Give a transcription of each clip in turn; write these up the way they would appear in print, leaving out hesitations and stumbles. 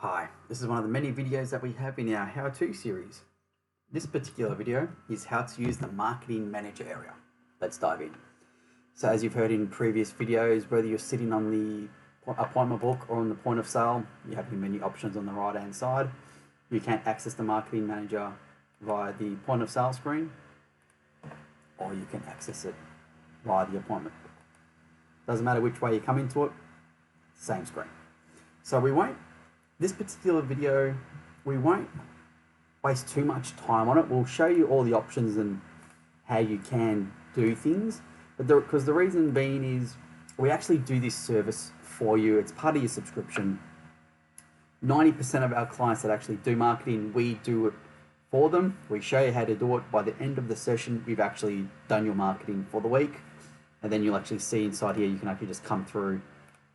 Hi, this is one of the many videos that we have in our how-to series. This particular video is how to use the Marketing Manager area. Let's dive in. So as you've heard in previous videos, whether you're sitting on the appointment book or on the point of sale, you have your menu options on the right hand side. You can access the Marketing Manager via the point of sale screen, or you can access it via the appointment book. Doesn't matter which way you come into it, same screen. So this particular video, we won't waste too much time on it. We'll show you all the options and how you can do things. Because the reason being is we actually do this service for you. It's part of your subscription. 90% of our clients that actually do marketing, we do it for them. We show you how to do it. By the end of the session, we've actually done your marketing for the week. And then you'll actually see inside here, you can actually just come through,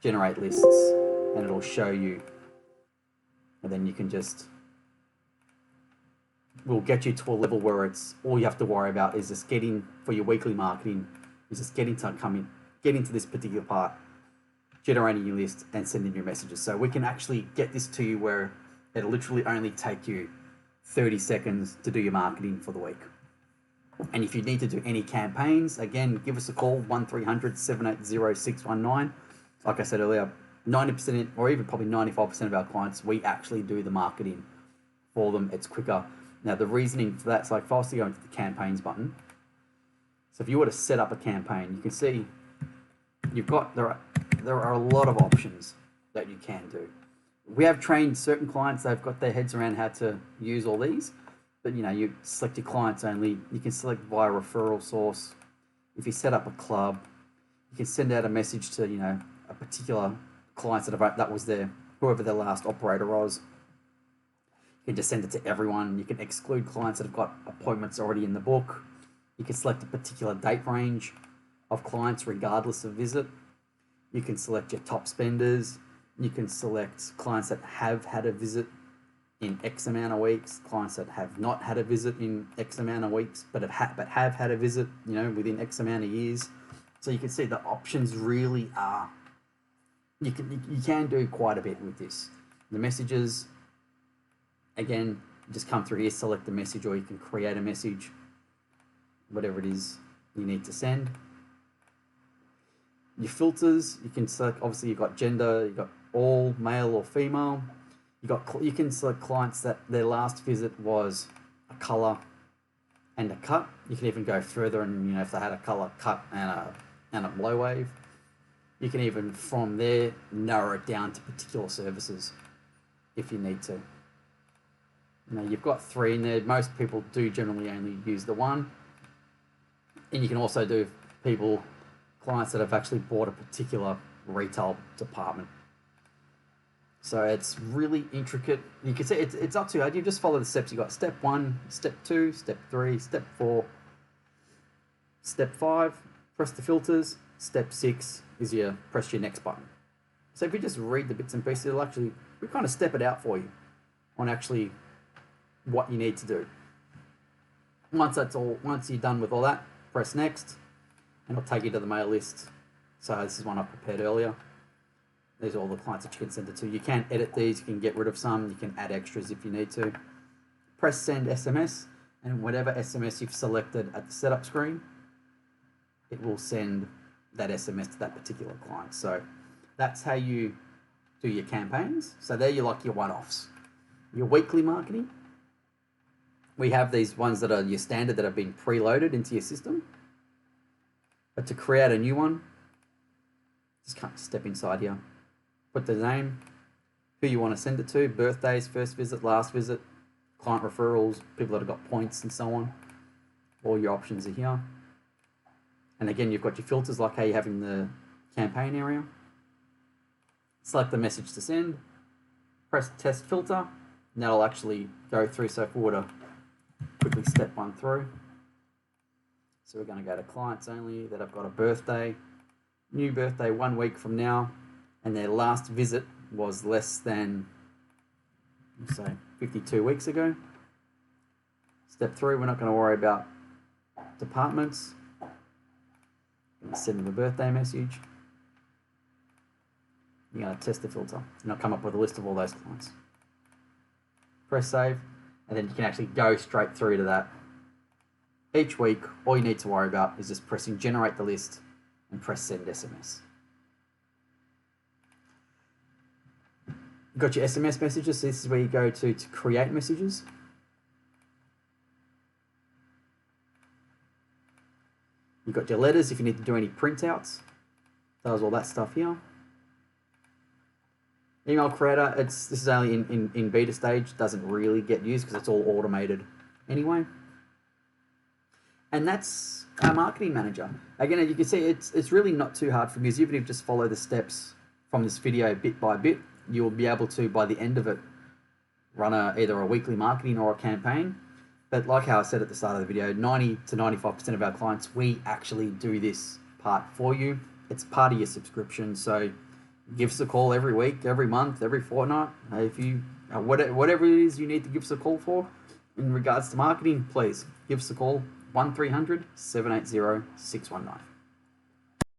generate lists, and it'll show you. And then you can we'll get you to a level where it's all you have to worry about is just getting, for your weekly marketing, is just getting to this particular part, generating your list and sending your messages. So we can actually get this to you where it'll literally only take you 30 seconds to do your marketing for the week. And if you need to do any campaigns, again, give us a call, 1300-780-619. Like I said earlier, 90% or even probably 95% of our clients, we actually do the marketing for them. It's quicker. Now the reasoning for that is, like if I was to go into the campaigns button, so if you were to set up a campaign, you can see there are a lot of options that you can do. We have trained certain clients, they've got their heads around how to use all these, but you select your clients only. You can select via referral source. If you set up a club, you can send out a message to a particular clients that was whoever their last operator was. You can just send it to everyone. You can exclude clients that have got appointments already in the book. You can select a particular date range of clients regardless of visit. You can select your top spenders. You can select clients that have had a visit in X amount of weeks, clients that have not had a visit in X amount of weeks, but have had a visit, within X amount of years. So you can see the options really are. You can do quite a bit with this. The messages, again, just come through here, select the message, or you can create a message, whatever it is you need to send. Your filters, you can select, obviously you've got gender, you've got all, male or female. You can select clients that their last visit was a color and a cut. You can even go further and, if they had a color cut and a blow wave. You can even, from there, narrow it down to particular services if you need to. You've got 3 in there. Most people do generally only use the one. And you can also do clients that have actually bought a particular retail department. So it's really intricate. You can see it's up to you. You just follow the steps. You've got step 1, step 2, step 3, step 4, step 5, press the filters. Step 6 is press your next button. So if you just read the bits and pieces, we kind of step it out for you on actually what you need to do. Once you're done with all that, press next, and it'll take you to the mail list. So this is one I prepared earlier. These are all the clients that you can send it to. You can edit these, you can get rid of some, you can add extras if you need to. Press send SMS, and whatever SMS you've selected at the setup screen, it will send that SMS to that particular client. So that's how you do your campaigns. So they're your one-offs. Your weekly marketing, we have these ones that are your standard that have been preloaded into your system. But to create a new one, just kind of step inside here, put the name, who you want to send it to, birthdays, first visit, last visit, client referrals, people that have got points and so on. All your options are here. And again, you've got your filters like how you have in the campaign area. Select the message to send, press test filter, and that'll actually go through. So if we were to quickly step one through. So we're going to go to clients only that have got a birthday, new birthday 1 week from now, and their last visit was less than, say, 52 weeks ago. Step 3, we're not going to worry about departments. Send them a birthday message. You're going to test the filter, and it'll come up with a list of all those clients. press save, and then you can actually go straight through to that. Each week, all you need to worry about is just pressing generate the list and press send SMS. You've got your SMS messages. So this is where you go to create messages. You've got your letters if you need to do any printouts. Does all that stuff here. Email creator, this is only in beta stage, doesn't really get used because it's all automated anyway. And that's our marketing manager. Again, as you can see, it's really not too hard for you. Even if you just follow the steps from this video bit by bit, you'll be able to, by the end of it, run either a weekly marketing or a campaign. But like how I said at the start of the video, 90 to 95% of our clients, we actually do this part for you. It's part of your subscription. So give us a call every week, every month, every fortnight. If you, whatever it is you need to give us a call for in regards to marketing, please give us a call, 1300 780 619.